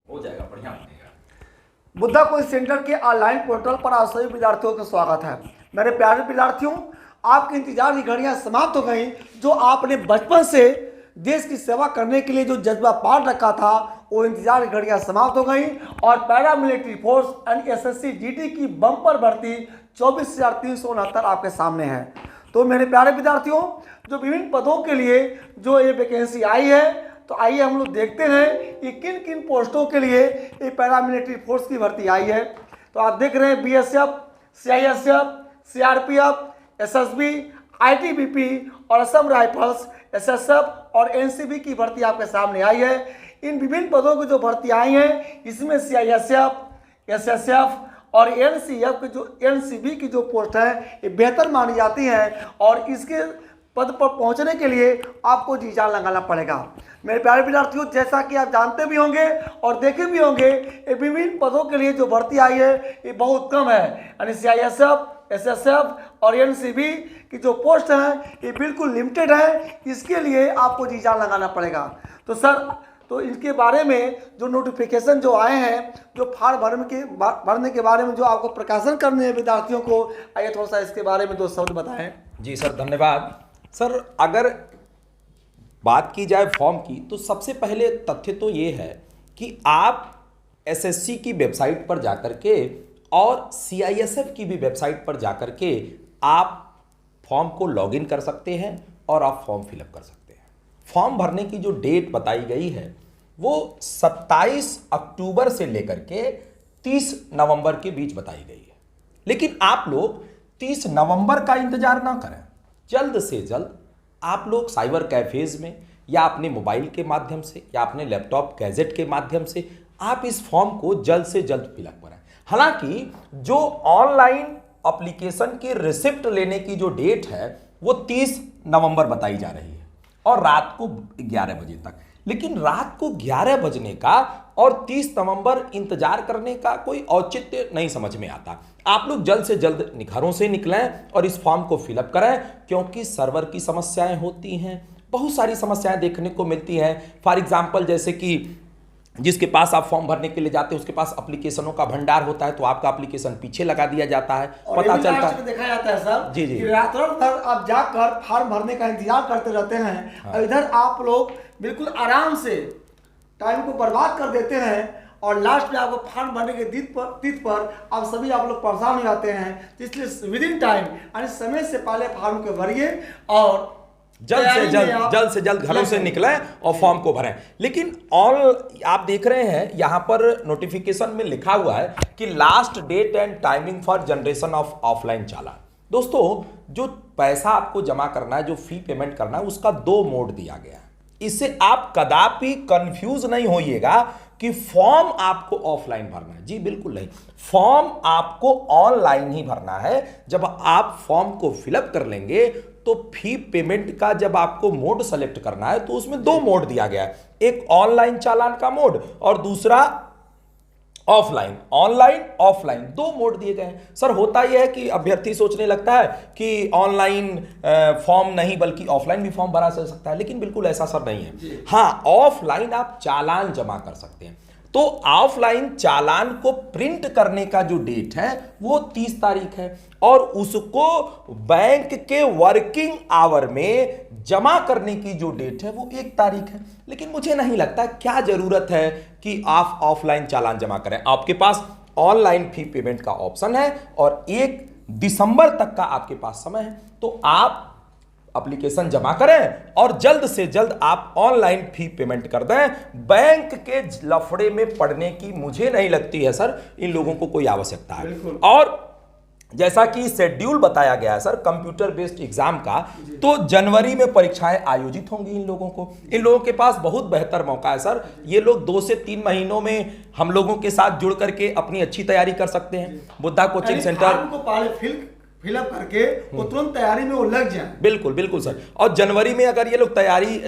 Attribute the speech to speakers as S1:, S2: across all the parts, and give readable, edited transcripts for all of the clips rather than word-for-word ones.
S1: हो जाएगा, बढ़िया बनेगा।
S2: बुद्धा कोचिंग सेंटर के ऑनलाइन पोर्टल पर आप सभी विद्यार्थियों का स्वागत है। मेरे प्यारे विद्यार्थियों, आपके इंतजार की घड़ियां समाप्त हो गई। जो आपने बचपन से देश की सेवा करने के लिए जो जज्बा पाल रखा था, वो इंतजार की घड़ियां समाप्त हो गई और पैरामिलिट्री फोर्स यानी एसएससी जीडी की बम्पर भर्ती 24,369 आपके सामने है। तो मेरे प्यारे विद्यार्थियों, जो विभिन्न पदों के लिए जो ये वैकेंसी आई है, तो आइए हम लोग देखते हैं कि किन किन पोस्टों के लिए ये पैरामिलिट्री फोर्स की भर्ती आई है। तो आप देख रहे हैं BSF, CISF, CRPF, SSB, ITBP और असम राइफल्स, एसएसएफ और एनसीबी की भर्ती आपके सामने आई है। इन विभिन्न पदों की जो भर्ती आई हैं, इसमें सीआईएसएफ, एसएसएफ और एनसीएफ की जो एनसीबी की जो पोस्ट है, ये बेहतर मानी जाती है और इसके पद पर पहुंचने के लिए आपको जी जान लगाना पड़ेगा। मेरे प्यारे विद्यार्थियों, जैसा कि आप जानते भी होंगे और देखे भी होंगे, ये विभिन्न पदों के लिए जो भर्ती आई है ये बहुत कम है। यानी सीआईएसएफ, एसएसएफ और एनसीबी की जो पोस्ट हैं ये बिल्कुल लिमिटेड है। इसके लिए आपको जी जान लगाना पड़ेगा। तो सर, तो इनके बारे में जो नोटिफिकेशन जो आए हैं, जो फॉर्म भरने के बारे में जो आपको प्रकाशन करने हैं विद्यार्थियों को, आइए थोड़ा सा इसके बारे में दो शब्द बताएं।
S1: जी सर, धन्यवाद। सर, अगर बात की जाए फॉर्म की, तो सबसे पहले तथ्य तो ये है कि आप एसएससी की वेबसाइट पर जाकर के और सीआईएसएफ की भी वेबसाइट पर जाकर के आप फॉर्म को लॉगिन कर सकते हैं और आप फॉर्म फिलअप कर सकते हैं। फॉर्म भरने की जो डेट बताई गई है वो 27 अक्टूबर से लेकर के 30 नवंबर के बीच बताई गई है। लेकिन आप लोग 30 नवंबर का इंतजार ना करें, जल्द से जल्द आप लोग साइबर कैफेज में या अपने मोबाइल के माध्यम से या अपने लैपटॉप गैजेट के माध्यम से आप इस फॉर्म को जल्द से जल्द फिलअप करें। हालांकि जो ऑनलाइन एप्लीकेशन की रिसिप्ट लेने की जो डेट है वो 30 नवंबर बताई जा रही है और रात को 11 बजे तक। लेकिन रात को 11 बजने का और 30 नवंबर इंतजार करने का कोई औचित्य नहीं समझ में आता। आप लोग जल्द से जल्द घरों से निकलें और इस फॉर्म को फिलअप करें, क्योंकि सर्वर की समस्याएं होती हैं, बहुत सारी समस्याएं देखने को मिलती हैं। फॉर एग्जाम्पल, जैसे कि जिसके पास आप फॉर्म भरने के लिए जाते हैं उसके पास एप्लीकेशनों का भंडार होता है, तो आपका एप्लीकेशन पीछे लगा दिया जाता है, पता चलता है।
S2: देखा जाता है सर,
S1: जी जी,
S2: रात भर आप जाकर फॉर्म भरने का इंतजार करते रहते हैं।
S1: हाँ।
S2: और इधर आप लोग बिल्कुल आराम से टाइम को बर्बाद कर देते हैं और लास्ट में आपको फॉर्म भरने के तिथि पर आप सभी आप लोग परेशान हो जाते हैं। इसलिए विद इन टाइम यानी समय से पहले फॉर्म को भरिए और
S1: जल्द से जल्द घरों से निकलें और फॉर्म को भरें। लेकिन आप देख रहे हैं यहां पर नोटिफिकेशन में लिखा हुआ है कि last date and timing for generation of offline challan. दोस्तों, जो पैसा आपको जमा करना है, जो फी पेमेंट करना है, उसका 2 मोड दिया गया है। इससे आप कदापि कंफ्यूज नहीं होइएगा कि फॉर्म आपको ऑफलाइन भरना है। जी बिल्कुल नहीं, फॉर्म आपको ऑनलाइन ही भरना है। जब आप फॉर्म को फिलअप कर लेंगे तो फी पेमेंट का जब आपको मोड सेलेक्ट करना है तो उसमें 2 मोड दिया गया है, एक ऑनलाइन चालान का मोड और दूसरा ऑफलाइन। ऑनलाइन ऑफलाइन 2 मोड दिए गए हैं। सर, होता यह है कि अभ्यर्थी सोचने लगता है कि ऑनलाइन फॉर्म नहीं बल्कि ऑफलाइन भी फॉर्म भरा जा सकता है, लेकिन बिल्कुल ऐसा सर नहीं है। हाँ, ऑफलाइन आप चालान जमा कर सकते हैं। तो ऑफलाइन चालान को प्रिंट करने का जो डेट है वो 30 तारीख है और उसको बैंक के वर्किंग आवर में जमा करने की जो डेट है वो 1 तारीख है। लेकिन मुझे नहीं लगता क्या जरूरत है कि आप ऑफलाइन चालान जमा करें। आपके पास ऑनलाइन फी पेमेंट का ऑप्शन है और 1 दिसंबर तक का आपके पास समय है, तो आप एप्लीकेशन जमा करें और जल्द से जल्द आप ऑनलाइन फी पेमेंट कर दें। बैंक के लफड़े में पड़ने की मुझे नहीं लगती है सर इन लोगों को कोई आवश्यकता है। और जैसा कि शेड्यूल बताया गया है सर कंप्यूटर बेस्ड एग्जाम का, तो जनवरी में परीक्षाएं आयोजित होंगी इन लोगों को। इन लोगों के पास बहुत बेहतर मौका है सर। ये लोग 2 से 3 महीनों में हम लोगों के साथ जुड़ करके अपनी अच्छी तैयारी कर सकते हैं। बुद्धा कोचिंग सेंटर
S2: फिलअप करके वो तुरंत तैयारी में वो लग जाए।
S1: बिल्कुल बिल्कुल सर। और जनवरी में अगर ये लोग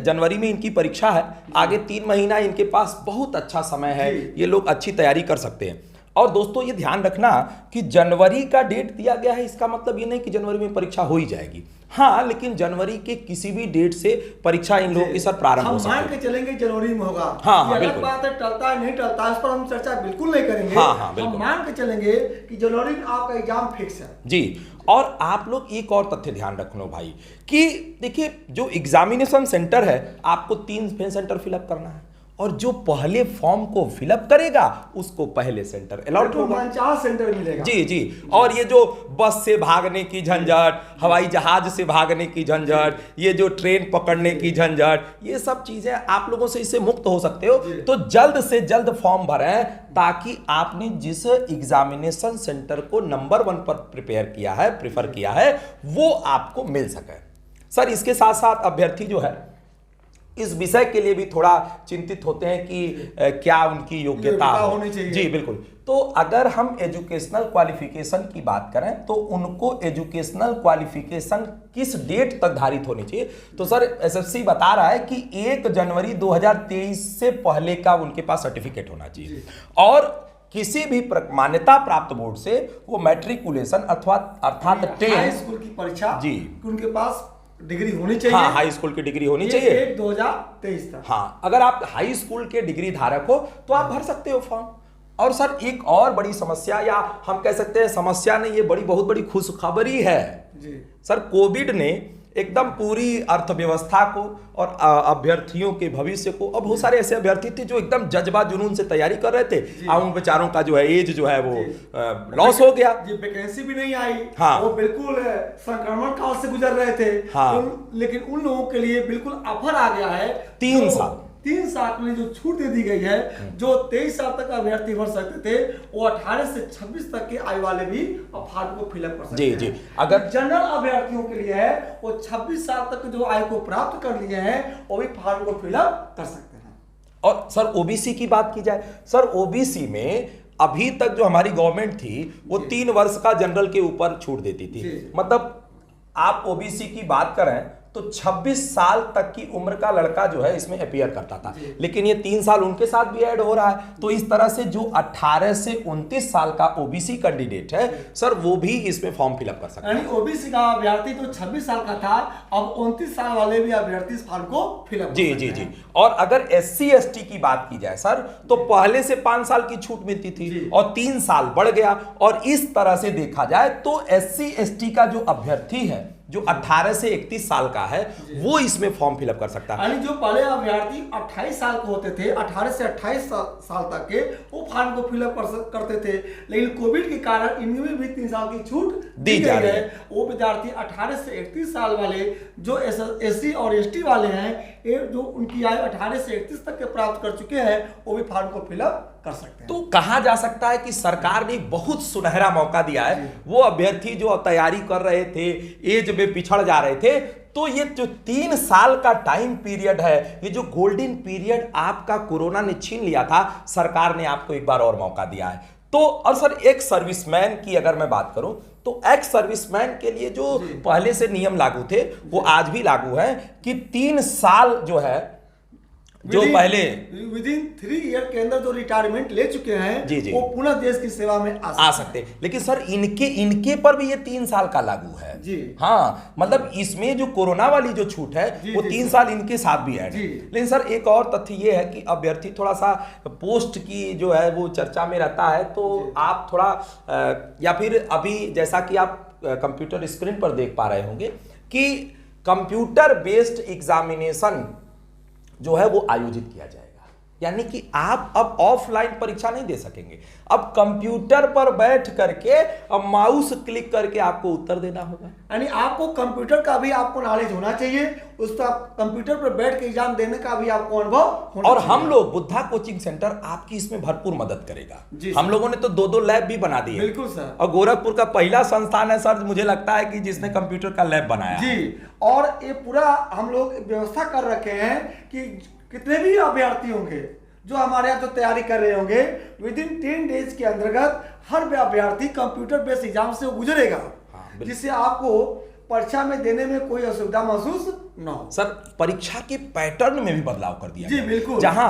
S1: जनवरी में इनकी परीक्षा है, आगे 3 महीना इनके पास बहुत अच्छा समय है, ये लोग अच्छी तैयारी कर सकते हैं। और दोस्तों, ये ध्यान रखना कि जनवरी का डेट दिया गया है, इसका मतलब ये नहीं कि जनवरी में परीक्षा हो ही जाएगी। हाँ, लेकिन जनवरी के किसी भी डेट से परीक्षा इन लोगों की सर प्रारंभ हो
S2: हम
S1: सकती
S2: मान
S1: है।
S2: के चलेंगे जनवरी में होगा।
S1: हाँ,
S2: ये
S1: हाँ,
S2: अलग
S1: बिल्कुल।
S2: बात है, टलता है नहीं टलता है, इस पर हम चर्चा बिल्कुल नहीं करेंगे।
S1: हाँ, हाँ, बिल्कुल।
S2: हम मान के चलेंगे कि जनवरी में आपका एग्जाम फिक्स है
S1: जी। और आप लोग एक और तथ्य ध्यान रख लो भाई कि देखिए, जो एग्जामिनेशन सेंटर है आपको 3 सेंटर फिलअप करना है, और जो पहले फॉर्म को फिलअप करेगा उसको पहले सेंटर अलॉट होगा।
S2: 49 सेंटर मिलेगा।
S1: जी जी। और ये जो बस से भागने की झंझट, हवाई जहाज से भागने की झंझट, ये जो ट्रेन पकड़ने की झंझट, ये सब चीजें आप लोगों से इससे मुक्त हो सकते हो। तो जल्द से जल्द फॉर्म भरें ताकि आपने जिस एग्जामिनेशन सेंटर को नंबर 1 पर प्रेफर किया है वो आपको मिल सके। सर, इसके साथ साथ अभ्यर्थी जो है इस विषय के लिए भी थोड़ा चिंतित होते हैं कि क्या उनकी योग्यता
S2: होनी चाहिए।
S1: जी बिल्कुल। तो अगर हम एजुकेशनल क्वालिफिकेशन की बात करें तो उनको एजुकेशनल क्वालिफिकेशन किस डेट तक धारित होनी चाहिए, तो सर एसएससी बता रहा है कि 1 जनवरी 2023 से पहले का उनके पास सर्टिफिकेट होना चाहिए, और किसी भी मान्यता प्राप्त बोर्ड से वो मैट्रिकुलेशन अर्थात 10
S2: हाई स्कूल की परीक्षा
S1: जी
S2: उनके पास डिग्री होनी चाहिए।
S1: हाँ, हाई स्कूल की डिग्री होनी चाहिए
S2: 2023 तक।
S1: हाँ, अगर आप हाई स्कूल के डिग्री धारक हो तो आप भर सकते हो फॉर्म। और सर एक और बड़ी समस्या, या हम कह सकते हैं समस्या नहीं, ये बहुत बड़ी खुशखबरी है
S2: जी।
S1: सर। कोविड ने एकदम पूरी अर्थव्यवस्था को और अभ्यर्थियों के भविष्य को, अब बहुत सारे ऐसे अभ्यर्थी थे जो एकदम जज्बा जुनून से तैयारी कर रहे थे, उन बेचारों का जो है एज जो है वो लॉस हो गया।
S2: जी, वैकेंसी भी नहीं आई।
S1: हाँ,
S2: वो बिल्कुल संक्रमण काल से गुजर रहे थे।
S1: हाँ,
S2: लेकिन उन लोगों के लिए बिल्कुल ऑफर आ गया है
S1: 3 साल
S2: 3 साल के लिए जो छूट दे दी गई है। जो 23 साल तक अभ्यर्थी भर सकते थे वो 18 से 26 तक के आयु वाले भी फॉर्म को फिलअप कर सकते हैं।
S1: जी। अगर
S2: जनरल अभ्यर्थियों के लिए है वो 26 साल तक जो आयु को प्राप्त कर लिए हैं वो भी फॉर्म को फिलअप कर सकते हैं।
S1: और सर ओबीसी की बात की जाए, सर ओबीसी में अभी तक जो हमारी गवर्नमेंट थी वो 3 वर्ष का जनरल के ऊपर छूट देती थी। मतलब आप ओबीसी की बात करें तो 26 साल तक की उम्र का लड़का जो है इसमें अपीयर करता था, लेकिन ये 3 साल उनके साथ भी ऐड हो रहा है। तो इस तरह से जो 18 से 29 साल का ओबीसी कैंडिडेट है सर वो भी इसमें फॉर्म फिलअप कर सकते हैं।
S2: यानी ओबीसी का अभ्यर्थी तो 26 साल का था, अब 29 साल वाले भी अभ्यर्थी इस फॉर्म को फिलअप
S1: जी जी जी। और अगर एससी एसटी की बात की जाए सर तो पहले से 5 साल की छूट मिलती थी और 3 साल बढ़ गया, और इस तरह से देखा जाए तो एससी एसटी का जो अभ्यर्थी है जो 18 से 31 साल का है वो इसमें फॉर्म फिलअप कर सकता है।
S2: यानी जो पहले अभ्यर्थी 28 साल के होते थे, 18 से 28 साल तक के वो फॉर्म को फिलअप करते थे, लेकिन कोविड के कारण इनमें भी 3 साल की छूट दी जा रही है। वो विद्यार्थी 18 से 31 साल वाले जो एससी और एसटी वाले हैं, जो उनकी आयु 18 से 31 तक के प्राप्त कर चुके हैं वो भी फॉर्म को फिलअप कर सकते हैं।
S1: तो कहा जा सकता है कि सरकार ने बहुत सुनहरा मौका दिया है। वो अभ्यर्थी जो तैयारी कर रहे थे, एज में पिछड़ जा रहे थे, तो ये जो 3 साल का टाइम पीरियड है, ये जो गोल्डन पीरियड आपका कोरोना ने छीन लिया था, सरकार ने आपको एक बार और मौका दिया है। तो और सर एक सर्विसमैन की अगर मैं बात करूं तो एक्स सर्विसमैन के लिए जो पहले से नियम लागू थे वो आज भी लागू है कि 3 साल जो है जो पहले
S2: विदिन 3 ईयर के अंदर जो रिटायरमेंट ले चुके हैं
S1: जी जी
S2: वो पुनः देश की सेवा में
S1: आ सकते हैं। लेकिन सर इनके पर भी ये 3 साल का लागू है
S2: जी।
S1: हाँ, मतलब इसमें जो कोरोना वाली जो छूट है वो 3 साल इनके साथ भी है। लेकिन सर एक और तथ्य ये है कि अभ्यर्थी थोड़ा सा पोस्ट की जो है वो चर्चा में रहता है, तो आप थोड़ा या फिर अभी जैसा कि आप कंप्यूटर स्क्रीन पर देख पा रहे होंगे कि कंप्यूटर बेस्ड एग्जामिनेशन जो है वो आयोजित किया जाएगा, यानी कि आप अब ऑफलाइन परीक्षा नहीं दे सकेंगे। अब कंप्यूटर पर बैठ करके अब माउस क्लिक करके आपको उत्तर देना होगा।
S2: यानी आपको कंप्यूटर का भी आपको नॉलेज होना चाहिए, उसका कंप्यूटर पर बैठ के एग्जाम देने का भी आपको अनुभव होना
S1: और
S2: चाहिए।
S1: हम लोग बुद्धा कोचिंग सेंटर आपकी इसमें भरपूर मदद करेगा। हम लोगों ने तो 2 लैब भी बना दिए।
S2: बिल्कुल सर।
S1: और गोरखपुर का पहला संस्थान है सर, मुझे लगता है कि जिसने कंप्यूटर का लैब बनाया
S2: जी। और ये पूरा हम लोग व्यवस्था कर रखे हैं कि कितने भी अभ्यर्थी होंगे जो हमारे यहाँ जो तैयारी कर रहे होंगे, विदिन 10 डेज के अंतर्गत हर अभ्यर्थी कंप्यूटर बेस्ड एग्जाम से गुजरेगा, जिससे आपको परीक्षा में देने में कोई असुविधा महसूस न हो।
S1: सर परीक्षा के पैटर्न में भी बदलाव कर दिया
S2: जी,
S1: गया।
S2: बिल्कुल।
S1: जहां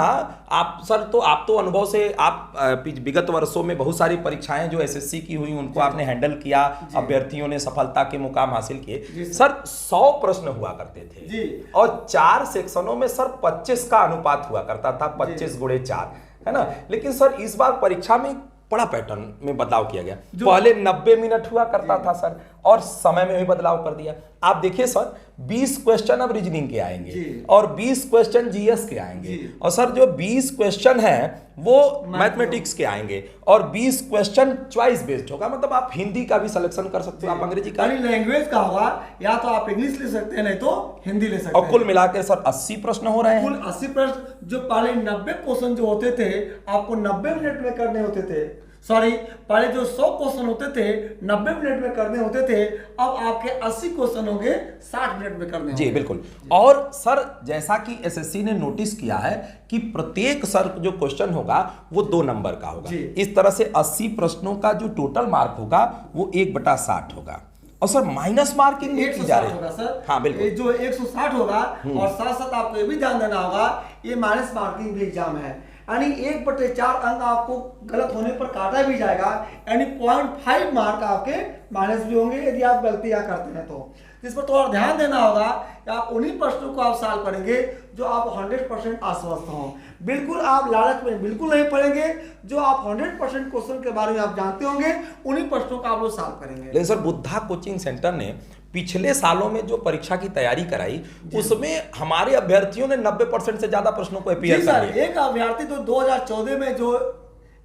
S1: आप तो अनुभव से आप विगत वर्षों में बहुत सारी परीक्षाएं जो एसएससी की हुई उनको आपने हैंडल किया, अभ्यर्थियों ने सफलता के मुकाम हासिल किए। सर 100 प्रश्न हुआ करते थे
S2: जी।
S1: और 4 सेक्शनों में सर 25 का अनुपात हुआ करता था, 25 गुणे 4, है ना। लेकिन सर इस बार परीक्षा में बड़ा पैटर्न में बदलाव किया गया। पहले 90 मिनट हुआ करता था सर, और समय में भी बदलाव कर दिया। आप देखिए सर 20 क्वेश्चन अब रीजनिंग के आएंगे और 20 क्वेश्चन जीएस के आएंगे, और सर जो 20 क्वेश्चन हैं वो मैथमेटिक्स के आएंगे, और 20 क्वेश्चन चॉइस बेस्ड होगा। मतलब आप हिंदी का भी सिलेक्शन कर सकते हो, आप अंग्रेजी का,
S2: लैंग्वेज का होगा, या तो आप इंग्लिश ले सकते हैं नहीं तो हिंदी ले सकते हैं।
S1: और कुल मिलाकर सर 80 प्रश्न हो रहे हैं।
S2: कुल 80 प्रश्न, जो पहले 90 क्वेश्चन जो होते थे आपको 90 मिनट में करने होते थे, सॉरी पहले जो 100 क्वेश्चन होते थे 90 मिनट में करने होते थे, अब आपके 80 क्वेश्चन होंगे 60 मिनट में करने
S1: जी
S2: होंगे।
S1: बिल्कुल। और सर जैसा कि एसएससी ने नोटिस किया है कि प्रत्येक सर जो क्वेश्चन होगा वो 2 नंबर का होगा। इस तरह से 80 प्रश्नों का जो टोटल मार्क होगा वो 1/60 होगा। और सर माइनस मार्किंग भी की जा रही
S2: होगा सर।
S1: हाँ बिल्कुल,
S2: जो 160 होगा, और साथ साथ आपको ये भी ध्यान देना होगा ये माइनस मार्किंग भी एग्जाम है, यानी 1/4 अंक आपको गलत होने पर काटा भी जाएगा, यानी 0.5 मार्क आपके माइनस भी होंगे यदि आप गलतियां करते हैं तो। इस पर थोड़ा ध्यान देना होगा कि आप उन्हीं प्रश्नों को आप सॉल्व करेंगे जो आप 100% आश्वस्त हों। बिल्कुल आप लालच में बिल्कुल नहीं पड़ेंगे, जो आप 100% क्वेश्चन के बारे में आप जानते होंगे उन्हीं प्रश्नों का आप लोग सॉल्व करेंगे।
S1: लेकिन सर बुद्धा कोचिंग सेंटर ने पिछले सालों में जो परीक्षा की तैयारी कराई उसमें हमारे अभ्यर्थियों ने 90% से ज्यादा प्रश्नों को अपीयर कर लिया।
S2: एक अभ्यर्थी तो 2014 में जो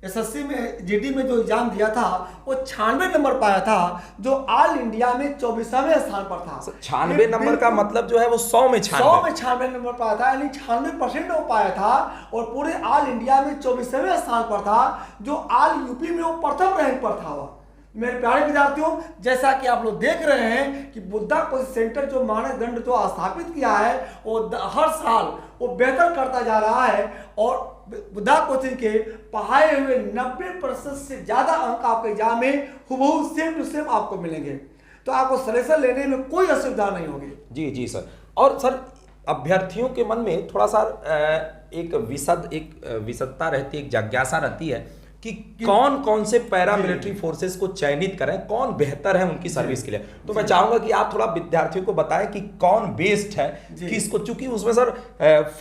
S2: एसएससी में जीडी में जो एग्जाम दिया था वो 96 नंबर पाया था, जो ऑल इंडिया में 24वें स्थान पर था।
S1: 96 नंबर का मतलब जो है वो 100 में
S2: 96 नंबर पाया था, यानी 96% वो पाया था, और पूरे ऑल इंडिया में 24वें स्थान पर था, जो ऑल यूपी में वो प्रथम रैंक पर था। वो मेरे प्यारे विद्यार्थियों, जैसा कि आप लोग देख रहे हैं कि बुद्धा कोचिंग सेंटर जो मानदंड जो स्थापित किया है वो हर साल वो बेहतर करता जा रहा है, और बुद्धा कोचिंग के पढ़ाए हुए 90% से ज्यादा अंक आपके एग्जाम में हुबहू सेम टू सेम आपको मिलेंगे, तो आपको सलेक्शन लेने में कोई असुविधा नहीं होगी।
S1: जी जी सर। और सर अभ्यर्थियों के मन में थोड़ा सा एक विसदता रहती है, एक जिज्ञासा रहती है कि कौन कौन से पैरामिलिट्री फोर्सेस को चयनित करें, कौन बेहतर है उनकी सर्विस के लिए। तो मैं चाहूंगा कि आप थोड़ा विद्यार्थियों को बताएं कि कौन बेस्ट है किसको, चूंकि उसमें सर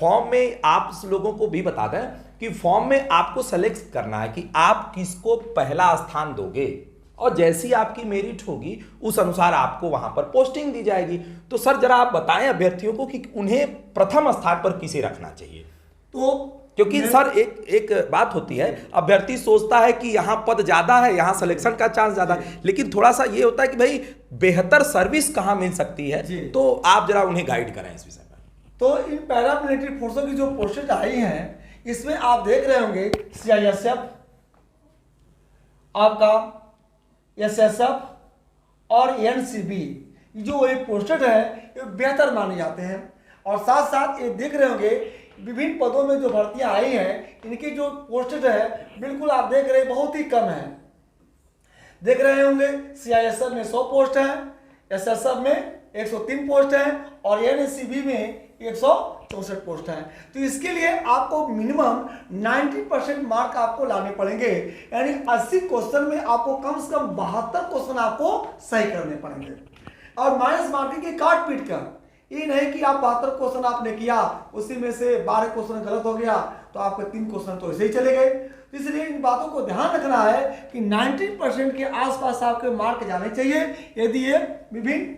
S1: फॉर्म में आप लोगों को भी बता दें कि फॉर्म में आपको सेलेक्ट करना है कि आप किसको पहला स्थान दोगे, और जैसी आपकी मेरिट होगी उस अनुसार आपको वहां पर पोस्टिंग दी जाएगी। तो सर जरा आप बताएं अभ्यर्थियों को कि उन्हें प्रथम स्थान पर किसे रखना चाहिए।
S2: तो
S1: क्योंकि सर एक बात होती है, अभ्यर्थी सोचता है कि यहाँ पद ज्यादा है, यहाँ सिलेक्शन का चांस ज्यादा है, लेकिन थोड़ा सा ये होता है कि भाई बेहतर सर्विस कहाँ मिल सकती है, तो आप जरा उन्हें गाइड करें इस विषय में।
S2: तो इन पैरामिलिट्री फोर्सों की जो पोस्टेज आई हैं इसमें आप देख रहे होंगे सीआईएसएफ, आपका एसएसएफ और एनसीबी, जो ये पोस्टेड है ये बेहतर माने जाते हैं। और साथ साथ ये देख रहे होंगे विभिन्न पदों में जो भर्तियां आई हैं इनकी जो पोस्टेड है बिल्कुल आप देख रहे हैं बहुत ही कम है। देख रहे होंगे सीआईएसएफ में 100 पोस्ट है, एसएसएफ में 103 पोस्ट है, और एनएससीबी में 164 पोस्ट है। तो इसके लिए आपको मिनिमम 90% मार्क आपको लाने पड़ेंगे, यानी 80 क्वेश्चन में आपको कम से कम 72 क्वेश्चन आपको सही करने पड़ेंगे। और माइनस मार्किंग की काट पीट कर, ये नहीं कि आप 72 क्वेश्चन आपने किया उसी में से 12 क्वेश्चन गलत हो गया तो आपके 3 क्वेश्चन तो ऐसे ही चले गए। इसलिए इन बातों को ध्यान रखना है कि 90% के आसपास आपके मार्क जाने चाहिए यदि ये विभिन्न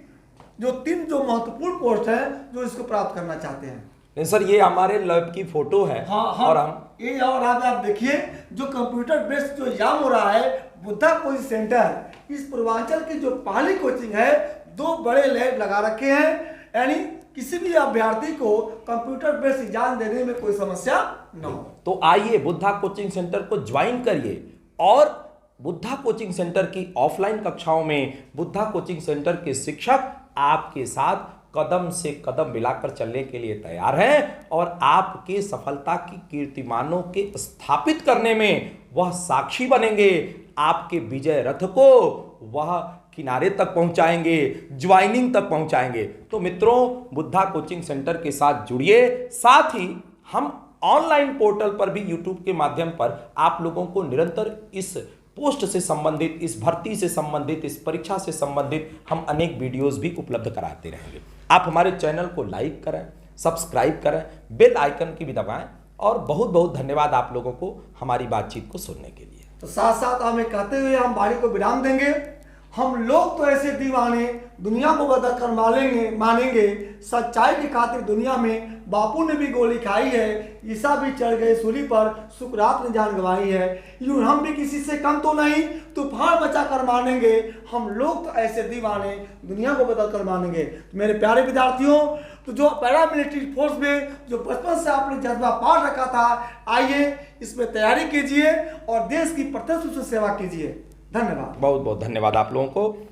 S2: जो 3 जो महत्वपूर्ण पोस्ट है जो इसको प्राप्त करना चाहते हैं।
S1: नहीं सर, ये हमारे लैब की फोटो है।
S2: हाँ,
S1: और हम
S2: ये और आप देखिए जो कंप्यूटर बेस्ड जो एग्जाम हो रहा है बुद्धा कोचिंग सेंटर, इस पूर्वांचल की जो पहली कोचिंग है 2 बड़े लैब लगा रखे हैं, यानी किसी भी अभ्यर्थी को कंप्यूटर बेस्ड एग्जाम देने में कोई समस्या न हो।
S1: तो आइए बुद्धा कोचिंग सेंटर को ज्वाइन करिए, और बुद्धा कोचिंग सेंटर की ऑफलाइन कक्षाओं में बुद्धा कोचिंग सेंटर के शिक्षक आपके साथ कदम से कदम मिलाकर चलने के लिए तैयार हैं, और आपके सफलता की कीर्तिमानों के स्थापित करने में वह साक्षी बनेंगे। आपके विजय रथ को वह किनारे तक पहुंचाएंगे, ज्वाइनिंग तक पहुंचाएंगे। तो मित्रों, बुद्धा कोचिंग सेंटर के साथ जुड़िए। साथ ही हम ऑनलाइन पोर्टल पर भी यूट्यूब के माध्यम पर आप लोगों को निरंतर इस पोस्ट से संबंधित, इस भर्ती से संबंधित, इस परीक्षा से संबंधित हम अनेक वीडियोस भी उपलब्ध कराते रहेंगे। आप हमारे चैनल को लाइक करें, सब्सक्राइब करें, बेल आइकन की भी दबाएं। और बहुत बहुत धन्यवाद आप लोगों को हमारी बातचीत को सुनने के लिए।
S2: तो साथ साथ हमें कहते हुए हम वाणी को विराम देंगे। हम लोग तो ऐसे दीवाने दुनिया को बदल कर मानेंगे। सच्चाई की खातिर दुनिया में बापू ने भी गोली खाई है, ईसा भी चढ़ गए सूली पर, सुकरात ने जान गंवाई है। यूं हम भी किसी से कम तो नहीं, तूफान बचा कर मानेंगे। हम लोग तो ऐसे दीवाने दुनिया को बदल कर मानेंगे। तो मेरे प्यारे विद्यार्थियों, तो जो पैरामिलिट्री फोर्स में जो बचपन से आपने जज्बा पाल रखा था, आइए इसमें तैयारी कीजिए और देश की प्रत्यक्ष रूप से सेवा कीजिए। धन्यवाद।
S1: बहुत बहुत धन्यवाद आप लोगों को।